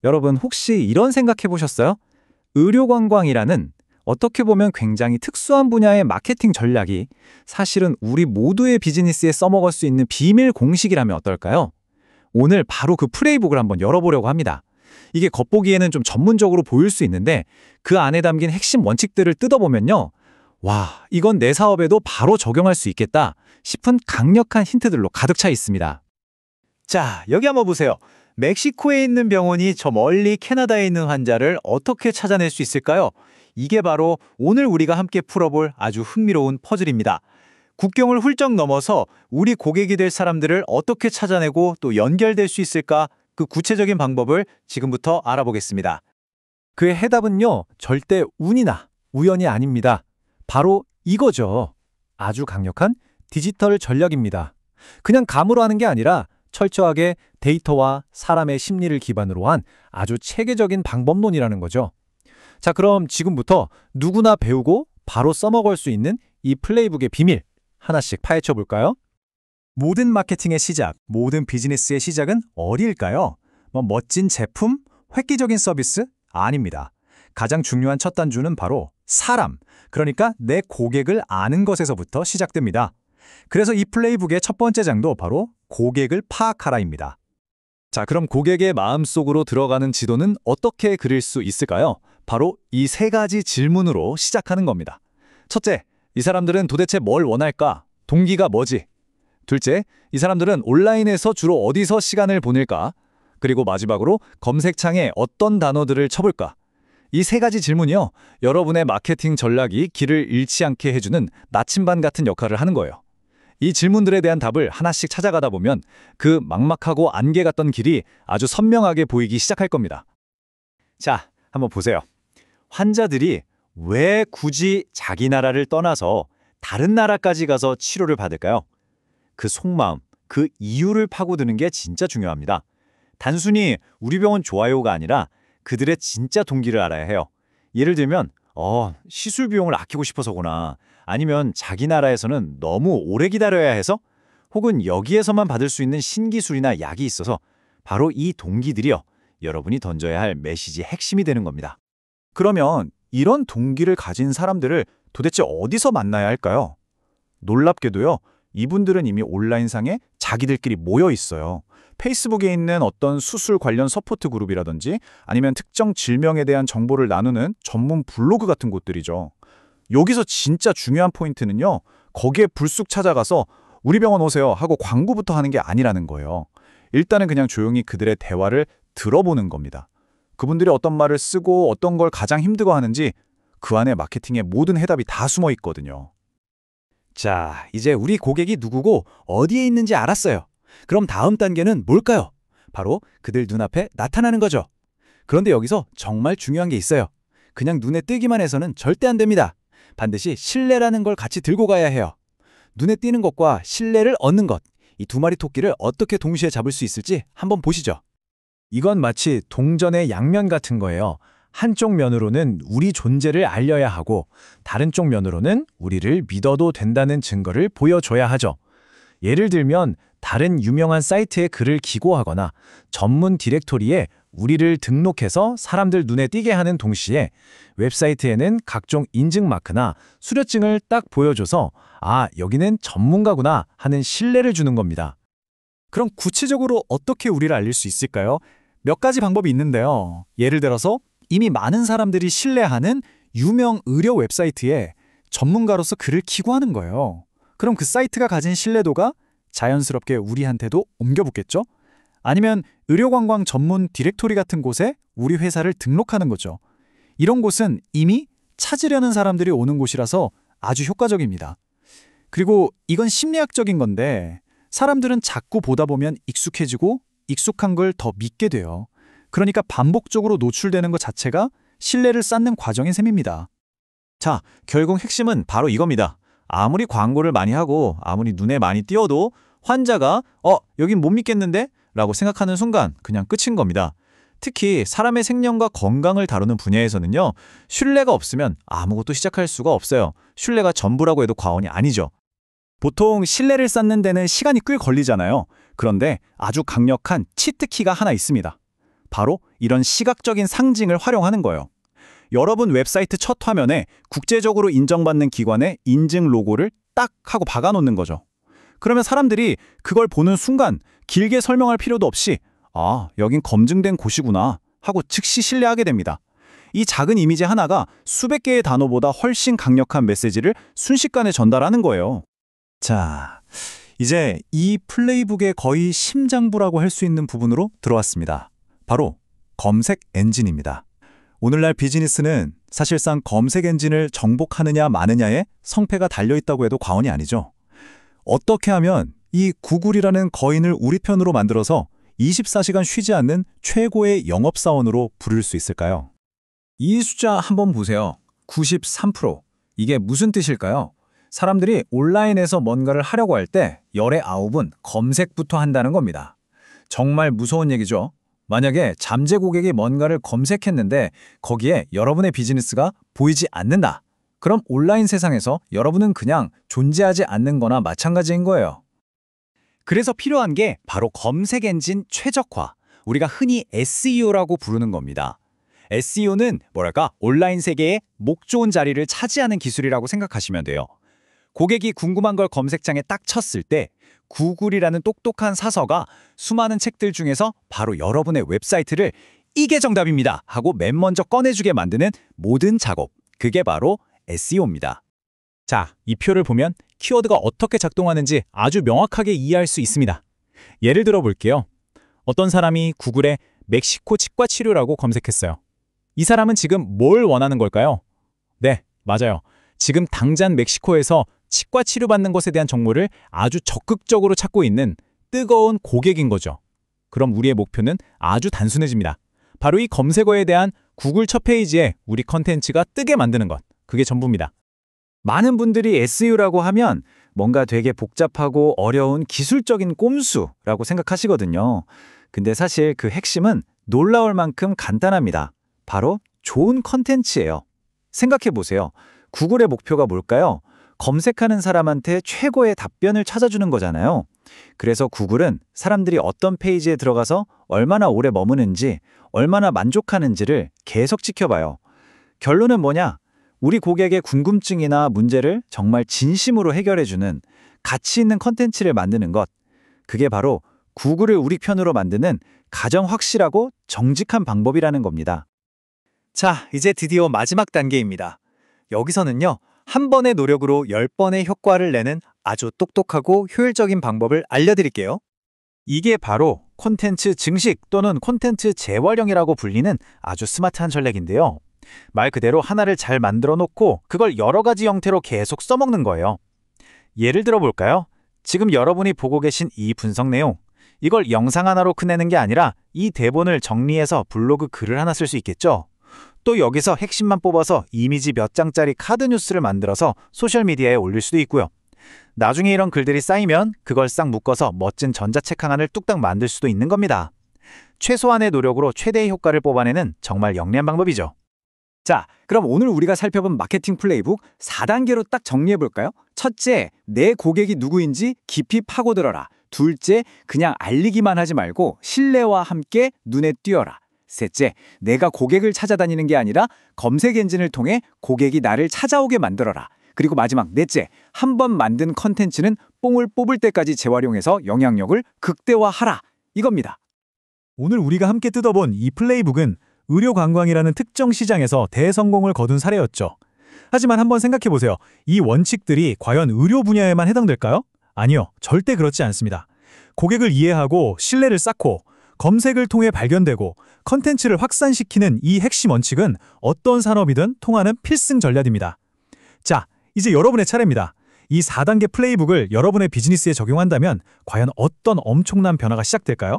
여러분 혹시 이런 생각해 보셨어요? 의료관광이라는 어떻게 보면 굉장히 특수한 분야의 마케팅 전략이 사실은 우리 모두의 비즈니스에 써먹을 수 있는 비밀 공식이라면 어떨까요? 오늘 바로 그 플레이북을 한번 열어보려고 합니다. 이게 겉보기에는 좀 전문적으로 보일 수 있는데 그 안에 담긴 핵심 원칙들을 뜯어보면요. 와, 이건 내 사업에도 바로 적용할 수 있겠다 싶은 강력한 힌트들로 가득 차 있습니다. 자, 여기 한번 보세요. 멕시코에 있는 병원이 저 멀리 캐나다에 있는 환자를 어떻게 찾아낼 수 있을까요? 이게 바로 오늘 우리가 함께 풀어볼 아주 흥미로운 퍼즐입니다. 국경을 훌쩍 넘어서 우리 고객이 될 사람들을 어떻게 찾아내고 또 연결될 수 있을까? 그 구체적인 방법을 지금부터 알아보겠습니다. 그의 해답은요, 절대 운이나 우연이 아닙니다. 바로 이거죠. 아주 강력한 디지털 전략입니다. 그냥 감으로 하는 게 아니라 철저하게 데이터와 사람의 심리를 기반으로 한 아주 체계적인 방법론이라는 거죠. 자, 그럼 지금부터 누구나 배우고 바로 써먹을 수 있는 이 플레이북의 비밀 하나씩 파헤쳐 볼까요? 모든 마케팅의 시작, 모든 비즈니스의 시작은 어디일까요? 멋진 제품, 획기적인 서비스? 아닙니다. 가장 중요한 첫 단추는 바로 사람, 그러니까 내 고객을 아는 것에서부터 시작됩니다. 그래서 이 플레이북의 첫 번째 장도 바로 고객을 파악하라입니다. 자, 그럼 고객의 마음속으로 들어가는 지도는 어떻게 그릴 수 있을까요? 바로 이 세 가지 질문으로 시작하는 겁니다. 첫째, 이 사람들은 도대체 뭘 원할까? 동기가 뭐지? 둘째, 이 사람들은 온라인에서 주로 어디서 시간을 보낼까? 그리고 마지막으로 검색창에 어떤 단어들을 쳐볼까? 이 세 가지 질문이요, 여러분의 마케팅 전략이 길을 잃지 않게 해주는 나침반 같은 역할을 하는 거예요. 이 질문들에 대한 답을 하나씩 찾아가다 보면 그 막막하고 안개 같던 길이 아주 선명하게 보이기 시작할 겁니다. 자, 한번 보세요. 환자들이 왜 굳이 자기 나라를 떠나서 다른 나라까지 가서 치료를 받을까요? 그 속마음, 그 이유를 파고드는 게 진짜 중요합니다. 단순히 우리 병원 좋아요가 아니라 그들의 진짜 동기를 알아야 해요. 예를 들면 시술 비용을 아끼고 싶어서구나. 아니면 자기 나라에서는 너무 오래 기다려야 해서? 혹은 여기에서만 받을 수 있는 신기술이나 약이 있어서 바로 이 동기들이요, 여러분이 던져야 할 메시지의 핵심이 되는 겁니다. 그러면 이런 동기를 가진 사람들을 도대체 어디서 만나야 할까요? 놀랍게도요, 이분들은 이미 온라인상에 자기들끼리 모여 있어요. 페이스북에 있는 어떤 수술 관련 서포트 그룹이라든지 아니면 특정 질병에 대한 정보를 나누는 전문 블로그 같은 곳들이죠. 여기서 진짜 중요한 포인트는요, 거기에 불쑥 찾아가서 우리 병원 오세요 하고 광고부터 하는 게 아니라는 거예요. 일단은 그냥 조용히 그들의 대화를 들어보는 겁니다. 그분들이 어떤 말을 쓰고 어떤 걸 가장 힘들어 하는지 그 안에 마케팅의 모든 해답이 다 숨어 있거든요. 자, 이제 우리 고객이 누구고 어디에 있는지 알았어요. 그럼 다음 단계는 뭘까요? 바로 그들 눈앞에 나타나는 거죠. 그런데 여기서 정말 중요한 게 있어요. 그냥 눈에 뜨기만 해서는 절대 안 됩니다. 반드시 신뢰라는 걸 같이 들고 가야 해요. 눈에 띄는 것과 신뢰를 얻는 것, 이 두 마리 토끼를 어떻게 동시에 잡을 수 있을지 한번 보시죠. 이건 마치 동전의 양면 같은 거예요. 한쪽 면으로는 우리 존재를 알려야 하고 다른 쪽 면으로는 우리를 믿어도 된다는 증거를 보여줘야 하죠. 예를 들면 다른 유명한 사이트에 글을 기고하거나 전문 디렉토리에 우리를 등록해서 사람들 눈에 띄게 하는 동시에 웹사이트에는 각종 인증 마크나 수료증을 딱 보여줘서 아, 여기는 전문가구나 하는 신뢰를 주는 겁니다. 그럼 구체적으로 어떻게 우리를 알릴 수 있을까요? 몇 가지 방법이 있는데요. 예를 들어서 이미 많은 사람들이 신뢰하는 유명 의료 웹사이트에 전문가로서 글을 기고하는 거예요. 그럼 그 사이트가 가진 신뢰도가 자연스럽게 우리한테도 옮겨붙겠죠? 아니면 의료관광 전문 디렉토리 같은 곳에 우리 회사를 등록하는 거죠. 이런 곳은 이미 찾으려는 사람들이 오는 곳이라서 아주 효과적입니다. 그리고 이건 심리학적인 건데 사람들은 자꾸 보다 보면 익숙해지고 익숙한 걸 더 믿게 돼요. 그러니까 반복적으로 노출되는 것 자체가 신뢰를 쌓는 과정인 셈입니다. 자, 결국 핵심은 바로 이겁니다. 아무리 광고를 많이 하고 아무리 눈에 많이 띄어도 환자가 여긴 못 믿겠는데? 라고 생각하는 순간 그냥 끝인 겁니다. 특히 사람의 생명과 건강을 다루는 분야에서는요, 신뢰가 없으면 아무것도 시작할 수가 없어요. 신뢰가 전부라고 해도 과언이 아니죠. 보통 신뢰를 쌓는 데는 시간이 꽤 걸리잖아요. 그런데 아주 강력한 치트키가 하나 있습니다. 바로 이런 시각적인 상징을 활용하는 거예요. 여러분 웹사이트 첫 화면에 국제적으로 인정받는 기관의 인증 로고를 딱 하고 박아놓는 거죠. 그러면 사람들이 그걸 보는 순간 길게 설명할 필요도 없이 아, 여긴 검증된 곳이구나 하고 즉시 신뢰하게 됩니다. 이 작은 이미지 하나가 수백 개의 단어보다 훨씬 강력한 메시지를 순식간에 전달하는 거예요. 자, 이제 이 플레이북의 거의 심장부라고 할 수 있는 부분으로 들어왔습니다. 바로 검색 엔진입니다. 오늘날 비즈니스는 사실상 검색 엔진을 정복하느냐 마느냐에 성패가 달려있다고 해도 과언이 아니죠. 어떻게 하면 이 구글이라는 거인을 우리 편으로 만들어서 24시간 쉬지 않는 최고의 영업사원으로 부를 수 있을까요? 이 숫자 한번 보세요. 93%. 이게 무슨 뜻일까요? 사람들이 온라인에서 뭔가를 하려고 할 때 열의 9은 검색부터 한다는 겁니다. 정말 무서운 얘기죠. 만약에 잠재 고객이 뭔가를 검색했는데 거기에 여러분의 비즈니스가 보이지 않는다. 그럼 온라인 세상에서 여러분은 그냥 존재하지 않는 거나 마찬가지인 거예요. 그래서 필요한 게 바로 검색 엔진 최적화, 우리가 흔히 SEO라고 부르는 겁니다. SEO는 뭐랄까 온라인 세계의 목 좋은 자리를 차지하는 기술이라고 생각하시면 돼요. 고객이 궁금한 걸 검색창에 딱 쳤을 때 구글이라는 똑똑한 사서가 수많은 책들 중에서 바로 여러분의 웹사이트를 이게 정답입니다 하고 맨 먼저 꺼내주게 만드는 모든 작업, 그게 바로 SEO입니다. 자, 이 표를 보면 키워드가 어떻게 작동하는지 아주 명확하게 이해할 수 있습니다. 예를 들어 볼게요. 어떤 사람이 구글에 멕시코 치과 치료라고 검색했어요. 이 사람은 지금 뭘 원하는 걸까요? 네, 맞아요. 지금 당장 멕시코에서 치과 치료받는 것에 대한 정보를 아주 적극적으로 찾고 있는 뜨거운 고객인 거죠. 그럼 우리의 목표는 아주 단순해집니다. 바로 이 검색어에 대한 구글 첫 페이지에 우리 컨텐츠가 뜨게 만드는 것. 그게 전부입니다. 많은 분들이 SEO라고 하면 뭔가 되게 복잡하고 어려운 기술적인 꼼수라고 생각하시거든요. 근데 사실 그 핵심은 놀라울 만큼 간단합니다. 바로 좋은 컨텐츠예요. 생각해 보세요. 구글의 목표가 뭘까요? 검색하는 사람한테 최고의 답변을 찾아주는 거잖아요. 그래서 구글은 사람들이 어떤 페이지에 들어가서 얼마나 오래 머무는지, 얼마나 만족하는지를 계속 지켜봐요. 결론은 뭐냐? 우리 고객의 궁금증이나 문제를 정말 진심으로 해결해주는 가치 있는 컨텐츠를 만드는 것. 그게 바로 구글을 우리 편으로 만드는 가장 확실하고 정직한 방법이라는 겁니다. 자, 이제 드디어 마지막 단계입니다. 여기서는요, 한 번의 노력으로 10번의 효과를 내는 아주 똑똑하고 효율적인 방법을 알려드릴게요. 이게 바로 콘텐츠 증식 또는 콘텐츠 재활용이라고 불리는 아주 스마트한 전략인데요. 말 그대로 하나를 잘 만들어 놓고 그걸 여러 가지 형태로 계속 써먹는 거예요. 예를 들어 볼까요? 지금 여러분이 보고 계신 이 분석 내용, 이걸 영상 하나로 끝내는 게 아니라 이 대본을 정리해서 블로그 글을 하나 쓸 수 있겠죠? 또 여기서 핵심만 뽑아서 이미지 몇 장짜리 카드 뉴스를 만들어서 소셜미디어에 올릴 수도 있고요. 나중에 이런 글들이 쌓이면 그걸 싹 묶어서 멋진 전자책 하나를 뚝딱 만들 수도 있는 겁니다. 최소한의 노력으로 최대의 효과를 뽑아내는 정말 영리한 방법이죠. 자, 그럼 오늘 우리가 살펴본 마케팅 플레이북 4단계로 딱 정리해볼까요? 첫째, 내 고객이 누구인지 깊이 파고들어라. 둘째, 그냥 알리기만 하지 말고 신뢰와 함께 눈에 띄어라. 셋째, 내가 고객을 찾아다니는 게 아니라 검색 엔진을 통해 고객이 나를 찾아오게 만들어라. 그리고 마지막 넷째, 한 번 만든 컨텐츠는 뽕을 뽑을 때까지 재활용해서 영향력을 극대화하라. 이겁니다. 오늘 우리가 함께 뜯어본 이 플레이북은 의료관광이라는 특정 시장에서 대성공을 거둔 사례였죠. 하지만 한번 생각해보세요. 이 원칙들이 과연 의료 분야에만 해당될까요? 아니요, 절대 그렇지 않습니다. 고객을 이해하고 신뢰를 쌓고 검색을 통해 발견되고 컨텐츠를 확산시키는 이 핵심 원칙은 어떤 산업이든 통하는 필승 전략입니다. 자, 이제 여러분의 차례입니다. 이 4단계 플레이북을 여러분의 비즈니스에 적용한다면 과연 어떤 엄청난 변화가 시작될까요?